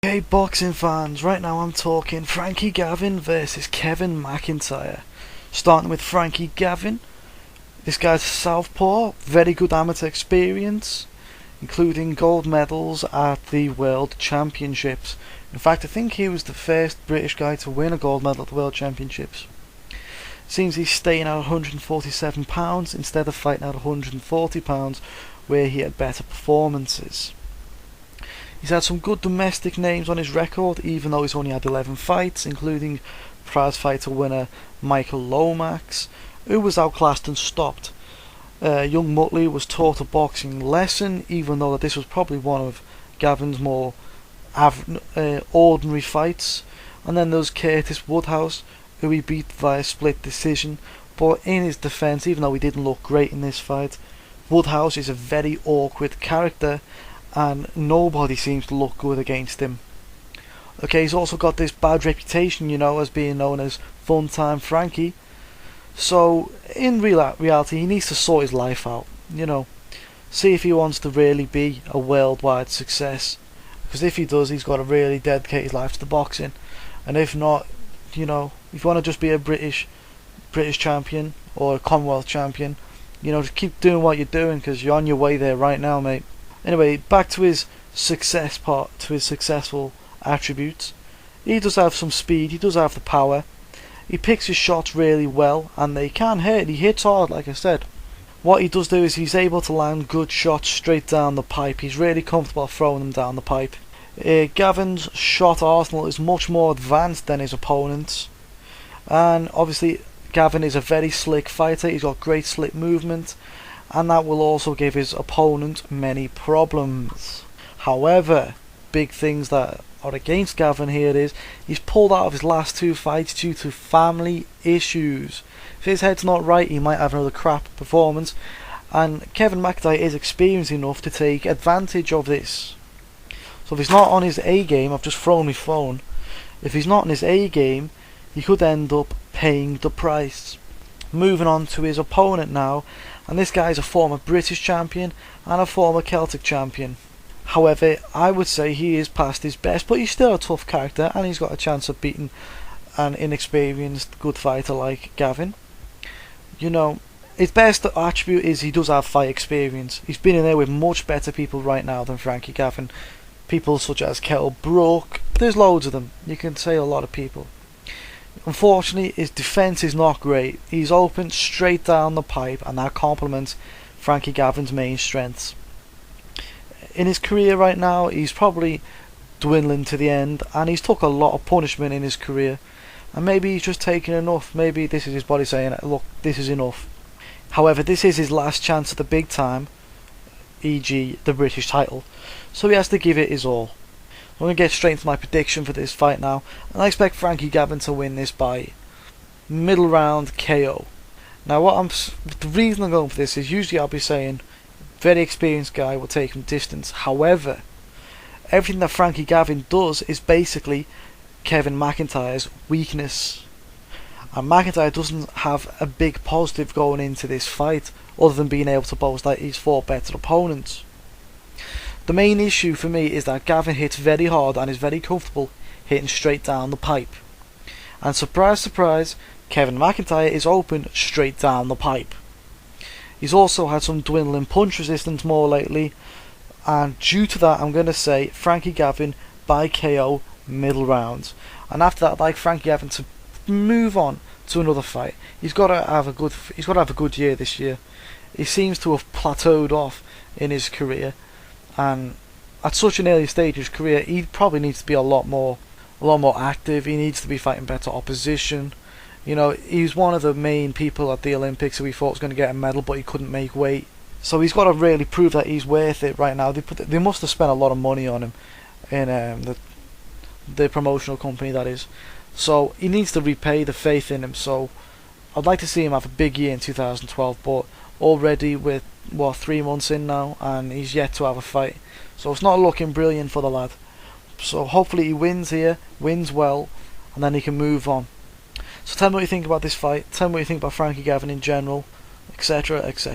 Hey boxing fans, right now I'm talking Frankie Gavin versus Kevin McIntyre. Starting with Frankie Gavin. This guy's a southpaw, very good amateur experience, including gold medals at the World Championships. In fact, I think he was the first British guy to win a gold medal at the World Championships. Seems he's staying at £147 instead of fighting at £140, where he had better performances. He's had some good domestic names on his record, even though he's only had 11 fights, including prize-fighter winner Michael Lomax, who was outclassed and stopped. Young Muttley was taught a boxing lesson, even though this was probably one of Gavin's more ordinary fights. And then there was Curtis Woodhouse, who he beat via split decision. But in his defence, even though he didn't look great in this fight, Woodhouse is a very awkward character, and nobody seems to look good against him. Okay, he's also got this bad reputation, as being known as Fun Time Frankie. So, in reality, he needs to sort his life out, see if he wants to really be a worldwide success. Because if he does, he's got to really dedicate his life to the boxing. And if not, if you want to just be a British champion or a Commonwealth champion, just keep doing what you're doing, because you're on your way there right now, mate. Anyway, back to his success part, to his successful attributes. He does have some speed, he does have the power. He picks his shots really well, and they can hit. He hits hard, like I said. What he does do is he's able to land good shots straight down the pipe. He's really comfortable throwing them down the pipe. Gavin's shot arsenal is much more advanced than his opponent's. And obviously, Gavin is a very slick fighter. He's got great slip movement, and that will also give his opponent many problems. However, big things that are against Gavin here is he's pulled out of his last two fights due to family issues. If his head's not right, he might have another crap performance, and Kevin McIntyre is experienced enough to take advantage of this. So if he's not on his A game, I've just thrown my phone, if he's not on his A game, he could end up paying the price. Moving on to his opponent now, and this guy is a former British champion and a former Celtic champion. However, I would say he is past his best, but he's still a tough character, and he's got a chance of beating an inexperienced good fighter like Gavin. His best attribute is he does have fight experience. He's been in there with much better people right now than Frankie Gavin. People such as Kettle Brook, there's loads of them, you can say a lot of people. Unfortunately, his defence is not great. He's open straight down the pipe, and that complements Frankie Gavin's main strengths. In his career right now, he's probably dwindling to the end, and he's took a lot of punishment in his career. And maybe he's just taken enough. Maybe this is his body saying, look, this is enough. However, this is his last chance at the big time, e.g. the British title, so he has to give it his all. I'm going to get straight into my prediction for this fight now, and I expect Frankie Gavin to win this by middle round KO. Now, the reason I'm going for this is usually I'll be saying very experienced guy will take him distance. However, everything that Frankie Gavin does is basically Kevin McIntyre's weakness, and McIntyre doesn't have a big positive going into this fight other than being able to boast that he's fought better opponents. The main issue for me is that Gavin hits very hard and is very comfortable hitting straight down the pipe. And surprise, surprise, Kevin McIntyre is open straight down the pipe. He's also had some dwindling punch resistance more lately, and due to that I'm going to say Frankie Gavin by KO middle round. And after that I'd like Frankie Gavin to move on to another fight. He's got to have a good year this year. He seems to have plateaued off in his career, and at such an early stage of his career, he probably needs to be a lot more active. He needs to be fighting better opposition. He's one of the main people at the Olympics who we thought was going to get a medal, but he couldn't make weight. So he's got to really prove that he's worth it right now. They must have spent a lot of money on him in the promotional company, that is. So he needs to repay the faith in him. So I'd like to see him have a big year in 2012, but already with 3 months in now, and he's yet to have a fight, so it's not looking brilliant for the lad. So hopefully he wins here, wins well, and then he can move on. So tell me what you think about this fight, tell me what you think about Frankie Gavin in general, etc, etc.